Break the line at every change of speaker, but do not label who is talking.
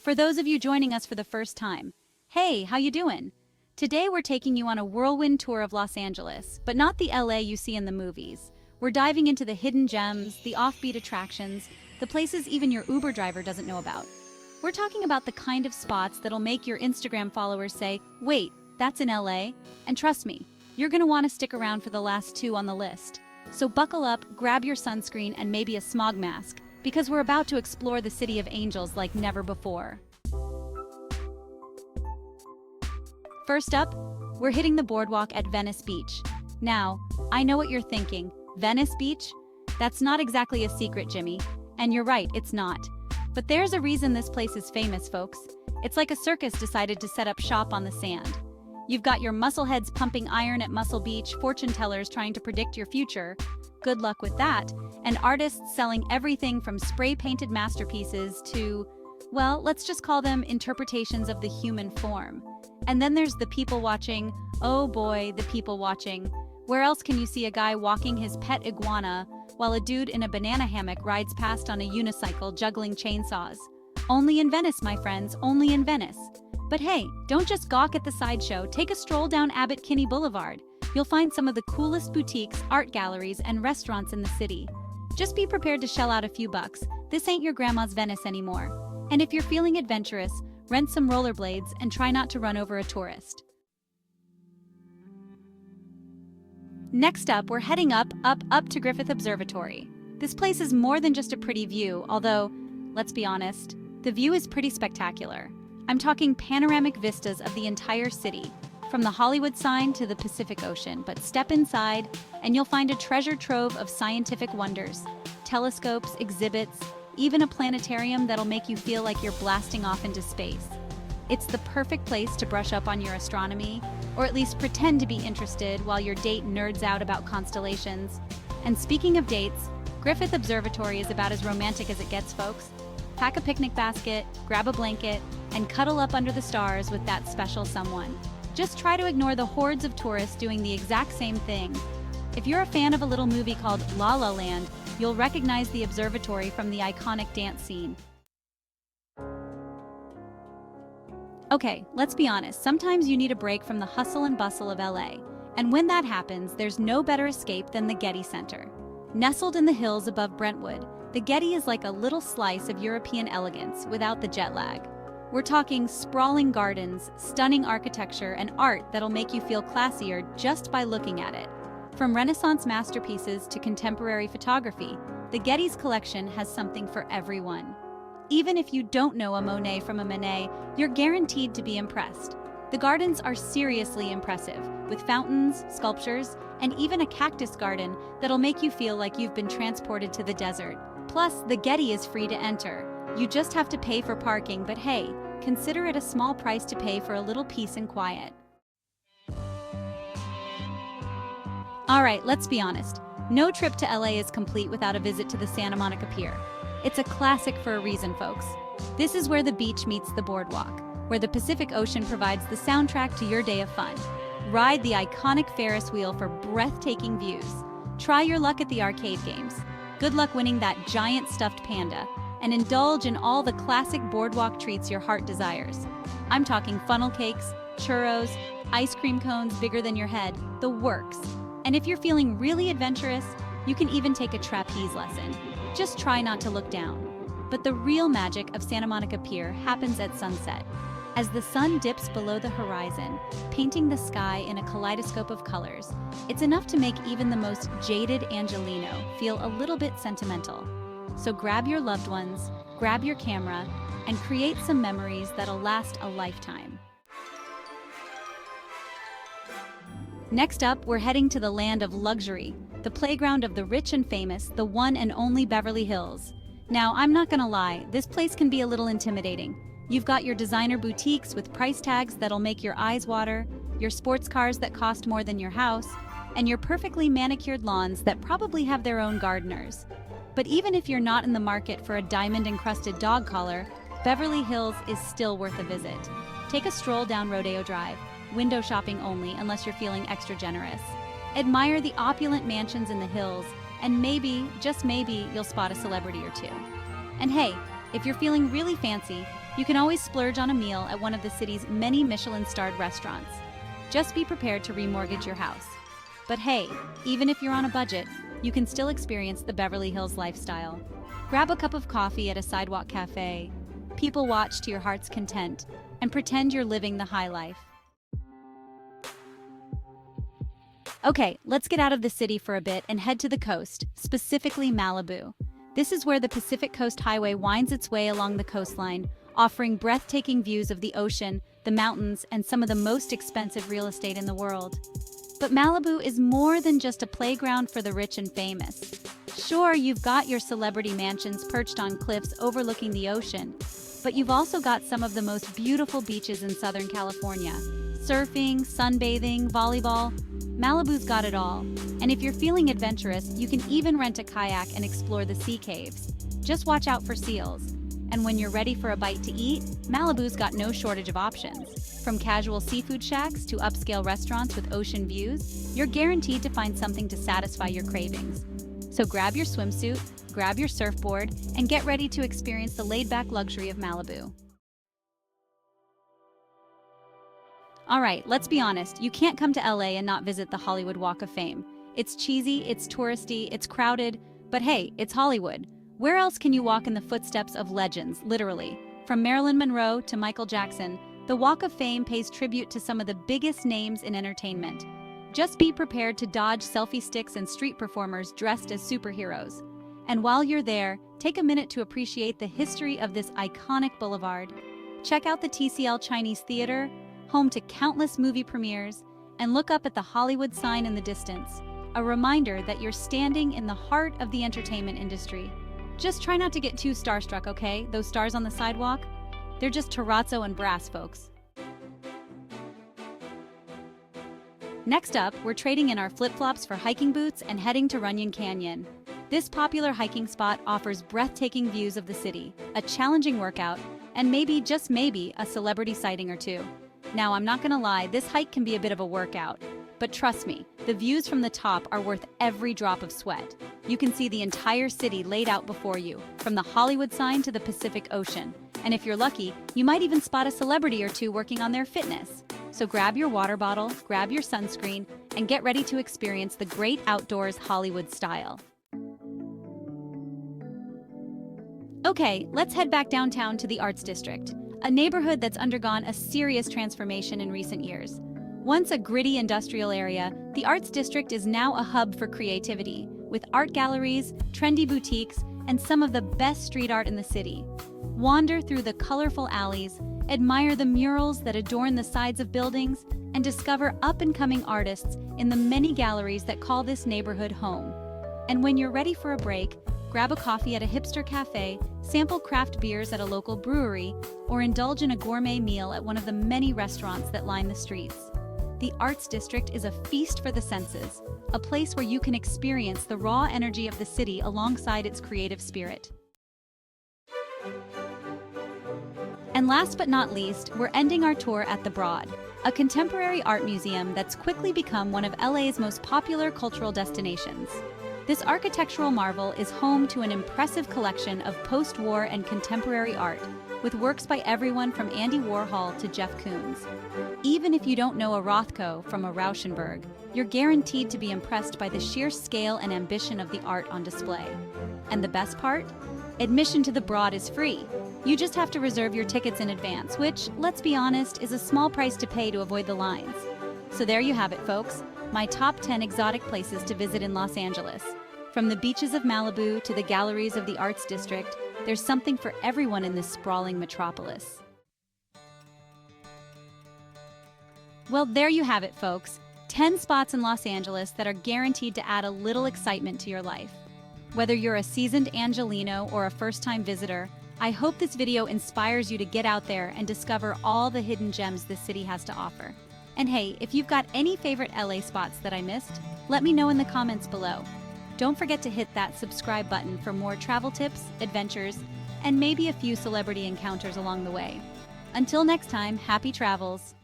For those of you joining us for the first time, hey, how you doing? Today we're taking you on a whirlwind tour of Los Angeles, but not the LA you see in the movies. We're diving into the hidden gems, the offbeat attractions, the places even your Uber driver doesn't know about. We're talking about the kind of spots that'll make your Instagram followers say, wait, that's in LA? And trust me, you're gonna wanna stick around for the last two on the list. So buckle up, grab your sunscreen and maybe a smog mask, because we're about to explore the City of Angels like never before. First up, we're hitting the boardwalk at Venice Beach. Now, I know what you're thinking. Venice Beach? That's not exactly a secret, Jimmy. And you're right, it's not. But there's a reason this place is famous, folks. It's like a circus decided to set up shop on the sand. You've got your muscleheads pumping iron at Muscle Beach, fortune tellers trying to predict your future. Good luck with that. And artists selling everything from spray-painted masterpieces to, well, let's just call them interpretations of the human form. And then there's the people watching. Oh boy, the people watching. Where else can you see a guy walking his pet iguana while a dude in a banana hammock rides past on a unicycle juggling chainsaws? Only in Venice, my friends, only in Venice. But hey, don't just gawk at the sideshow, take a stroll down Abbot Kinney Boulevard. You'll find some of the coolest boutiques, art galleries, and restaurants in the city. Just be prepared to shell out a few bucks. This ain't your grandma's Venice anymore. And if you're feeling adventurous, rent some rollerblades and try not to run over a tourist. Next up, we're heading up to Griffith Observatory. This place is more than just a pretty view, although, let's be honest, the view is pretty spectacular. I'm talking panoramic vistas of the entire city, from the Hollywood sign to the Pacific Ocean, but step inside and you'll find a treasure trove of scientific wonders, telescopes, exhibits, even a planetarium that'll make you feel like you're blasting off into space. It's the perfect place to brush up on your astronomy, or at least pretend to be interested while your date nerds out about constellations. And speaking of dates, Griffith Observatory is about as romantic as it gets, folks. Pack a picnic basket, grab a blanket, and cuddle up under the stars with that special someone. Just try to ignore the hordes of tourists doing the exact same thing. If you're a fan of a little movie called La La Land, you'll recognize the observatory from the iconic dance scene. Okay, let's be honest, sometimes you need a break from the hustle and bustle of LA. And when that happens, there's no better escape than the Getty Center. Nestled in the hills above Brentwood, the Getty is like a little slice of European elegance without the jet lag. We're talking sprawling gardens, stunning architecture, and art that'll make you feel classier just by looking at it. From Renaissance masterpieces to contemporary photography, the Getty's collection has something for everyone. Even if you don't know a Monet from a Manet, you're guaranteed to be impressed. The gardens are seriously impressive, with fountains, sculptures, and even a cactus garden that'll make you feel like you've been transported to the desert. Plus, the Getty is free to enter. You just have to pay for parking, but hey, consider it a small price to pay for a little peace and quiet. Alright, let's be honest. No trip to LA is complete without a visit to the Santa Monica Pier. It's a classic for a reason, folks. This is where the beach meets the boardwalk, where the Pacific Ocean provides the soundtrack to your day of fun. Ride the iconic Ferris wheel for breathtaking views. Try your luck at the arcade games. Good luck winning that giant stuffed panda, and indulge in all the classic boardwalk treats your heart desires. I'm talking funnel cakes, churros, ice cream cones bigger than your head, the works. And if you're feeling really adventurous, you can even take a trapeze lesson. Just try not to look down. But the real magic of Santa Monica Pier happens at sunset, as the sun dips below the horizon, painting the sky in a kaleidoscope of colors. It's enough to make even the most jaded Angelino feel a little bit sentimental. So grab your loved ones, grab your camera, and create some memories that'll last a lifetime. Next up, we're heading to the land of luxury, the playground of the rich and famous, the one and only Beverly Hills. Now, I'm not gonna lie, this place can be a little intimidating. You've got your designer boutiques with price tags that'll make your eyes water, your sports cars that cost more than your house, and your perfectly manicured lawns that probably have their own gardeners. But even if you're not in the market for a diamond-encrusted dog collar, Beverly Hills is still worth a visit. Take a stroll down Rodeo Drive, window shopping only unless you're feeling extra generous. Admire the opulent mansions in the hills, and maybe, just maybe, you'll spot a celebrity or two. And hey, if you're feeling really fancy, You can always splurge on a meal at one of the city's many Michelin-starred restaurants. Just be prepared to remortgage your house. But hey, even if you're on a budget, you can still experience the Beverly Hills lifestyle. Grab a cup of coffee at a sidewalk cafe, people watch to your heart's content, and pretend you're living the high life. Okay, let's get out of the city for a bit and head to the coast, specifically Malibu. This is where the Pacific Coast Highway winds its way along the coastline, offering breathtaking views of the ocean, the mountains, and some of the most expensive real estate in the world. But Malibu is more than just a playground for the rich and famous. Sure, you've got your celebrity mansions perched on cliffs overlooking the ocean, but you've also got some of the most beautiful beaches in Southern California. Surfing, sunbathing, volleyball, Malibu's got it all. And if you're feeling adventurous, you can even rent a kayak and explore the sea caves. Just watch out for seals. And when you're ready for a bite to eat, Malibu's got no shortage of options. From casual seafood shacks to upscale restaurants with ocean views, you're guaranteed to find something to satisfy your cravings. So grab your swimsuit, grab your surfboard, and get ready to experience the laid-back luxury of Malibu. All right, let's be honest, you can't come to LA and not visit the Hollywood Walk of Fame. It's cheesy, it's touristy, it's crowded, but hey, it's Hollywood. Where else can you walk in the footsteps of legends, literally? From Marilyn Monroe to Michael Jackson, the Walk of Fame pays tribute to some of the biggest names in entertainment. Just be prepared to dodge selfie sticks and street performers dressed as superheroes. And while you're there, take a minute to appreciate the history of this iconic boulevard. Check out the TCL Chinese Theater, home to countless movie premieres, and look up at the Hollywood sign in the distance, a reminder that you're standing in the heart of the entertainment industry. Just try not to get too starstruck, okay? Those stars on the sidewalk? They're just terrazzo and brass, folks. Next up, we're trading in our flip-flops for hiking boots and heading to Runyon Canyon. This popular hiking spot offers breathtaking views of the city, a challenging workout, and maybe, just maybe, a celebrity sighting or two. Now, I'm not gonna lie, this hike can be a bit of a workout. But trust me, the views from the top are worth every drop of sweat. You can see the entire city laid out before you, from the Hollywood sign to the Pacific Ocean. And if you're lucky, you might even spot a celebrity or two working on their fitness. So grab your water bottle, grab your sunscreen, and get ready to experience the great outdoors Hollywood style. Okay, let's head back downtown to the Arts District, a neighborhood that's undergone a serious transformation in recent years. Once a gritty industrial area, the Arts District is now a hub for creativity, with art galleries, trendy boutiques, and some of the best street art in the city. Wander through the colorful alleys, admire the murals that adorn the sides of buildings, and discover up-and-coming artists in the many galleries that call this neighborhood home. And when you're ready for a break, grab a coffee at a hipster cafe, sample craft beers at a local brewery, or indulge in a gourmet meal at one of the many restaurants that line the streets. The Arts District is a feast for the senses, a place where you can experience the raw energy of the city alongside its creative spirit. And last but not least, we're ending our tour at the Broad, a contemporary art museum that's quickly become one of LA's most popular cultural destinations. This architectural marvel is home to an impressive collection of post-war and contemporary art, with works by everyone from Andy Warhol to Jeff Koons. Even if you don't know a Rothko from a Rauschenberg, you're guaranteed to be impressed by the sheer scale and ambition of the art on display. And the best part? Admission to the Broad is free. You just have to reserve your tickets in advance, which, let's be honest, is a small price to pay to avoid the lines. So there you have it, folks. My top 10 exotic places to visit in Los Angeles. From the beaches of Malibu to the galleries of the Arts District, there's something for everyone in this sprawling metropolis. Well, there you have it, folks. 10 spots in Los Angeles that are guaranteed to add a little excitement to your life. Whether you're a seasoned Angelino or a first-time visitor, I hope this video inspires you to get out there and discover all the hidden gems this city has to offer. And hey, if you've got any favorite LA spots that I missed, let me know in the comments below. Don't forget to hit that subscribe button for more travel tips, adventures, and maybe a few celebrity encounters along the way. Until next time, happy travels!